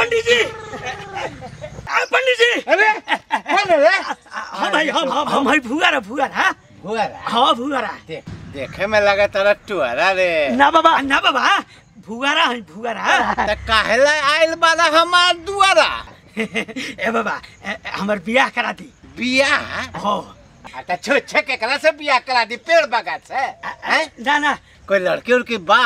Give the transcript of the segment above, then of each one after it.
पंडित जी, पंडित जी। अरे कौन है? हाँ भाई, हम भाई भुआरा। हाँ भुआरा। देखे में लगा तारा टुआरा रे। ना बाबा भुआरा है भुआरा। त काहेला आइल बाला हमार दुआरा? ए बाबा हमार बियाह करा दी। बियाह? हो अच्छा छुच्छे के कला से बियाह करा दी पेड़ बगात से? हैं? ना कोई लड़की उड़की बा?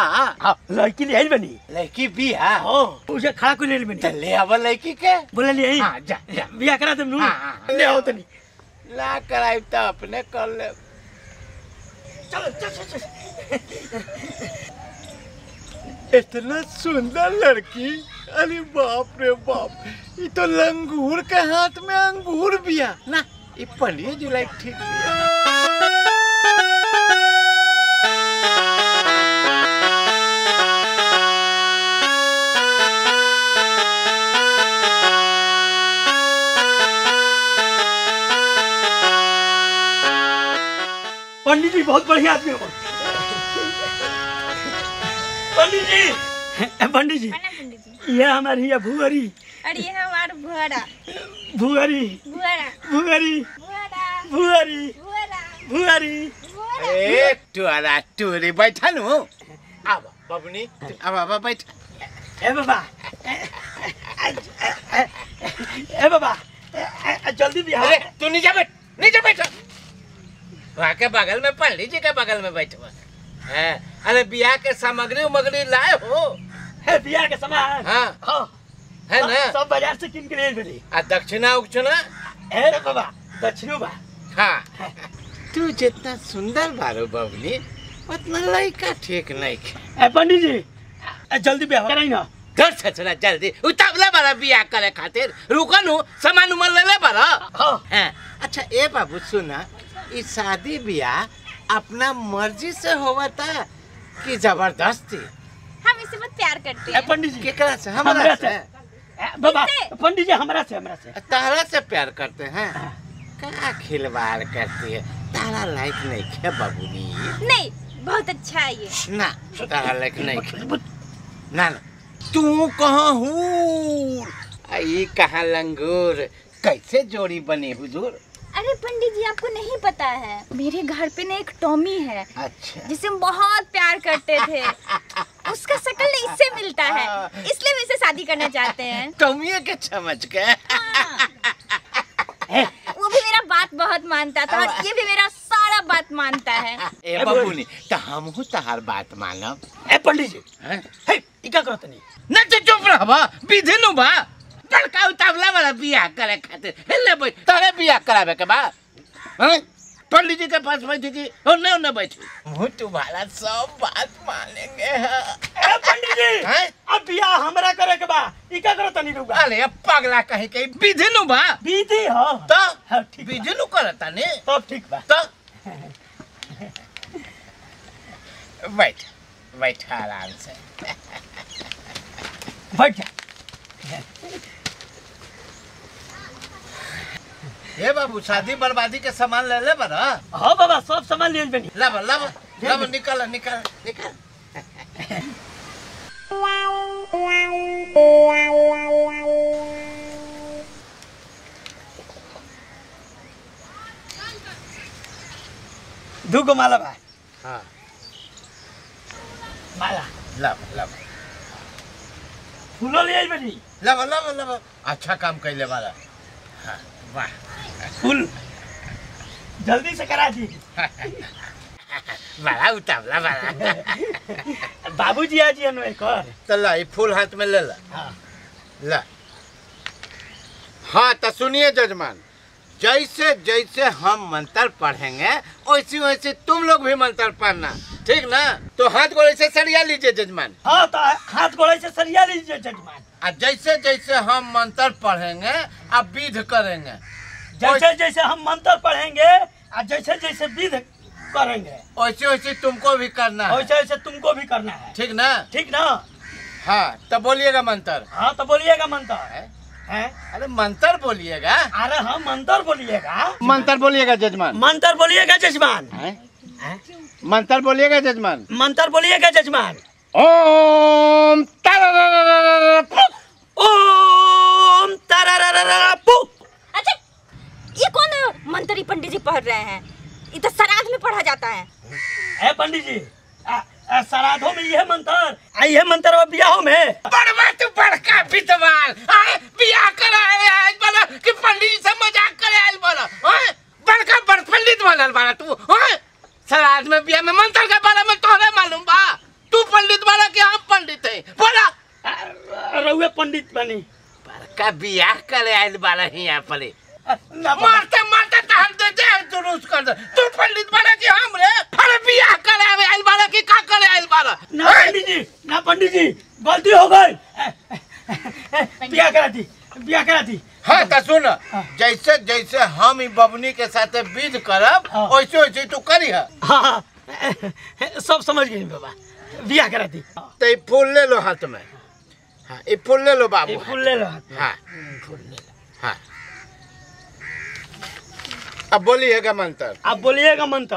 हाँ लड़की ले आई बनी। लड़की बियाह? हो उसे खड़ा को ले बनी। त ले आवा लड़की के? बोले ले आई। हाँ जा बियाह करा तुम हाँ, ले आओ तनी। ला कराई त अपने कर ले। चल। इतना सुंदर लड़की, अरे बाप रे बाप, ये तो लंगूर के हाथ में अंगूर बिया ना। ये पंडित जी लाइक ठीक बिया। पंडित जी बहुत बढ़िया आदमी हो। पंडित जी ये हमारी है भुअरी। और ये हमारा भुआरा। भुअरी। ए टुआरा टुरी बैठा नु। अब बबनी अब बैठ। ए बाबा जल्दी बियाह। अरे तू नीचे बैठ। वहाँ के बगल में पंडित जी के बगल में बैठो। अरे बियाह के सामग्री लाए हो? है बियाह के सामान। हाँ है ना? सब बाजार से किन के ले बनी। आ दक्षिणा उक्षिणा? ए बाबा दक्षिणो बा। हाँ तू जितना सुंदर बारो बबली उतना लड़का ठीक नहीं है। पंडित जी जल्दी बियाह कराई ना। धर सचना जल्दी उतावला बारा बियाह करे खातिर रुको नु सामान उमर ले बारा। हाँ अच्छा ए बाबू सुना, ये शादी बियाह अपना मर्जी से होवा था कि जबरदस्ती? हम इसे बहुत प्यार करते हैं। पंडित जी केकरा से? हमरा से? बाबा पंडित जी हमरा से तारा से प्यार करते हैं? क्या खिलवाड़ करती है? तारा लायक नहीं है बाबूनी। नहीं बहुत अच्छा है ये। ना तारा लायक नहीं है। ना तू कहाँ हूँ? ये कहाँ लंगूर? कैसे जोड़ी बनी हुजूर? अरे पंडित जी आपको नहीं पता है, मेरे घर पे ना एक टॉमी है। अच्छा। जिसे हम बहुत प्यार करते थे। उसका शकल इससे मिलता है, इसलिए हम इसे शादी करना चाहते हैं। टॉमी के समझ के? वो भी मेरा बात बहुत मानता था और ये भी मेरा सारा बात मानता है। ए बाबूनी तो हम हूँ तहार बात मानब। ए पंडित जी है इका करत नहीं न तो चुप रहबा विधि नु बा। लड़का उतावला वाला बियाह करे खातिर हेले बैठ तारे बियाह करावे के बा। हैं पंडित जी के पास बैठी की ओने बैठी। मुँह तुम्हारा सब बात मानेंगे। ए पंडित जी हैं अब बियाह हमरा करे के बा इका करत नहीं रुगा। अरे अब पगला कहीं के विधि नु बा। विधि हो तो हाँ, ठीक विधि नु करता ने सब ठीक बा। तो बैठ आराम से बैठ जा। ये बाबू शादी बर्बादी के सामान ले ले बरा। हाँ बाबा सब सामान ले बनी। लब निकाल। दूगो माला बा। हाँ माला लब फूलो ले आई बनी। लब अच्छा काम कैले वाला। हाँ वाह फूल जल्दी से करा दी। बड़ा उतावला बड़ा। बाबूजी आज ये एक और तो ला ये फूल हाथ में ले ला। हाँ ला। हाँ तो सुनिए जजमान, जैसे जैसे हम मंत्र पढ़ेंगे वैसे वैसे तुम लोग भी मंत्र पढ़ना, ठीक ना? तो हाथ गोड़े से सरिया लीजिए जजमान। हाँ तो हाथ गोड़े से सरिया लीजिए जजमान। और जैसे जैसे हम मंत्र पढ़ेंगे अब विध करेंगे। जैसे हम मंत्र पढ़ेंगे और जैसे जैसे विध करेंगे वैसे वैसे तुमको भी करना है। वैसे वैसे तुमको भी करना है, ठीक ना? ठीक ना? हाँ तो बोलिएगा मंत्र। हाँ तो बोलिएगा मंत्र है। अरे मंत्र बोलिएगा। अरे हाँ मंत्र बोलिएगा। मंत्र बोलिएगा जजमान। मंत्र बोलिएगा जजमान। मंत्र बोलिएगा जजमान। मंत्र बोलिएगा जजमान। ओम ओम रहे हैं। इधर श्राद्ध में पढ़ा जाता है। ए पंडित जी, श्राद्धों में यह मंत्र और बियाहों में बड़वा तू बड़का विद्वान बियाह कराए आज बोला कि पंडित जी से मजाक करे आज बोला बड़का बड़ पंडित बनल बारा तू श्राद्ध में बियाह में मंत्र के बारे में तोहरे मालूम बा? तू पंडित बारा कि हम पंडित है बोला? रहुए पंडित बनी बड़का बियाह करे आयल बारा ही यहाँ पर मारते मारते तहर दे दे जुलूस कर दे। तू पंडित बारा कि हम रे? अरे बियाह करे आयल बारा कि का करे आयल बारा? ना पंडित जी गलती हो गई। बियाह करा दी। हाँ तो सुन, जैसे जैसे हम ई बबनी के साथ विध करब वैसे वैसे तू करी है। हाँ, सब समझ गई बाबा। बियाह करा दी। तो ये फूल ले लो हाथ में। हाँ ये फूल ले लो बाबू। फूल ले लो हाथ में। हाँ हाँ अब बोलिएगा मंत्र। आप बोलिएगा मंत्र।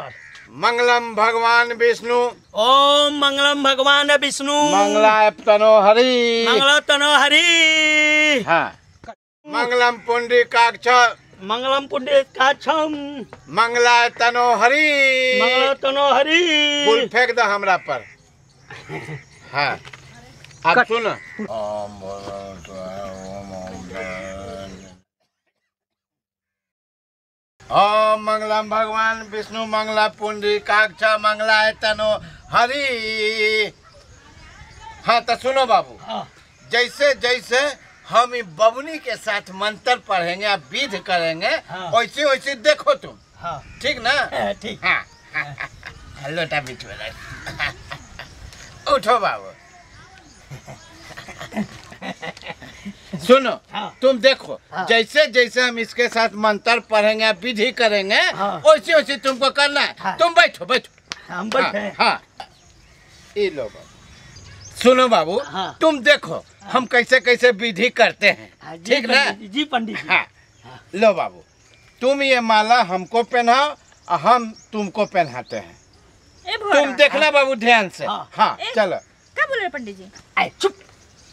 मंगलम भगवान विष्णु। ओम मंगलम भगवान विष्णु। मंगलाय तनो हरि। मंगल तनो हरि। हाँ मंगलम पुंडरीकाक्ष। मंगलम पुंडरीकाक्षम। मंगलाय तनो हरि। मंगल तनो हरि। फूल फेंक दो हमरा पर। हाँ अब सुन। ओम मंगलम भगवान विष्णु मंगला पुंडरीकाक्ष मंगलाय तनो हरि। हाँ तो सुनो बाबू, जैसे जैसे हम ई बबनी के साथ मंत्र पढ़ेंगे विध करेंगे वैसे वैसे देखो तुम। हाँ ठीक ना? ठीक। हाँ लोटा बिठो उठो बाबू। सुनो तुम देखो जैसे जैसे हम इसके साथ मंत्र पढ़ेंगे विधि करेंगे वैसे वैसे तुमको करना है। तुम बैठो बैठो। हम बैठे। हाँ ये लो बाबू। सुनो बाबू तुम देखो हम कैसे कैसे विधि करते हैं। ठीक ना? जी पंडित जी। हाँ लो बाबू, तुम ये माला हमको पहनाओ और हम तुमको पहनाते हैं। तुम देखना बाबू ध्यान से। हाँ चलो। क्या बोल रहे पंडित जी? चुप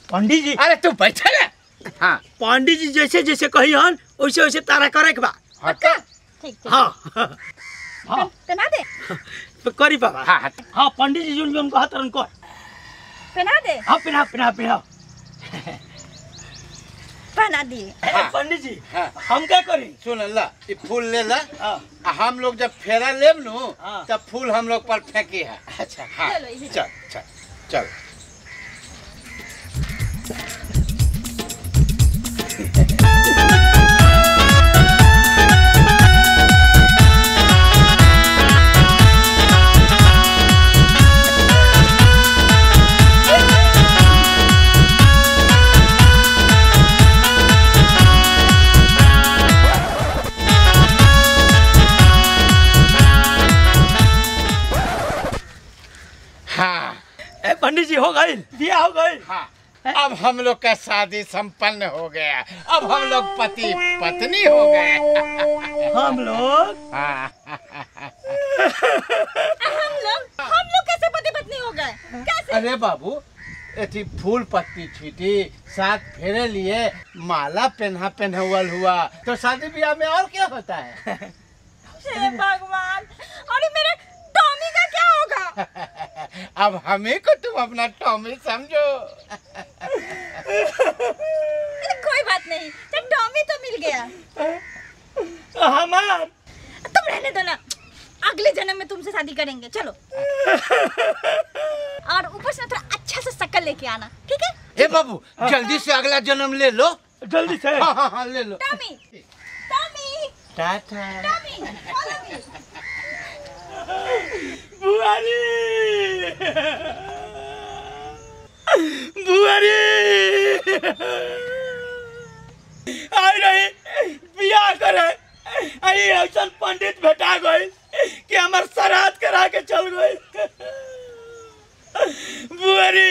पंडित जी। अरे तू बैठा ना। हाँ पंडित जी जैसे जैसे कही हन वैसे वैसे तारा करे के बा। ठीक। हाँ पहना दे। करी बाबा। हाँ पंडित जी जो उनको हाथ उनको पहना दे। हाँ पहना पहना दिए। पंडित जी हम क्या करी? सुन ला ये फूल ले ला। हम लोग जब फेरा लेब नु तब फूल हम लोग पर फेंकी है। अच्छा हाँ चल चल चल। पंडित जी हो गई, बिया हो गई। हाँ अब हम लोग का शादी संपन्न हो गया। अब हम लोग पति पत्नी हो गए। हम लोग कैसे पति पत्नी हो गए? कैसे? अरे बाबू एथी फूल पत्ती छीटी साथ फेरे लिए माला पहनावल हुआ तो शादी ब्याह में और क्या होता है? हे भगवान, और मेरे टॉमी का क्या होगा? अब हमें को तुम अपना टॉमी समझो। कोई बात नहीं, जब टॉमी तो मिल गया। हमार तुम रहने दो ना, अगले जन्म में तुमसे शादी करेंगे। चलो। और ऊपर से थोड़ा अच्छा सा शक्ल लेके आना, ठीक है? ए बाबू जल्दी से अगला जन्म ले लो। जल्दी से। हाँ ले लो। Tommy Tommy tata. टॉमी बुआरी बुआरी आई रही बियाह करे आई ऐसा पंडित भेटा गई कि हमार श्राद्ध करा के चल गई। बुआरी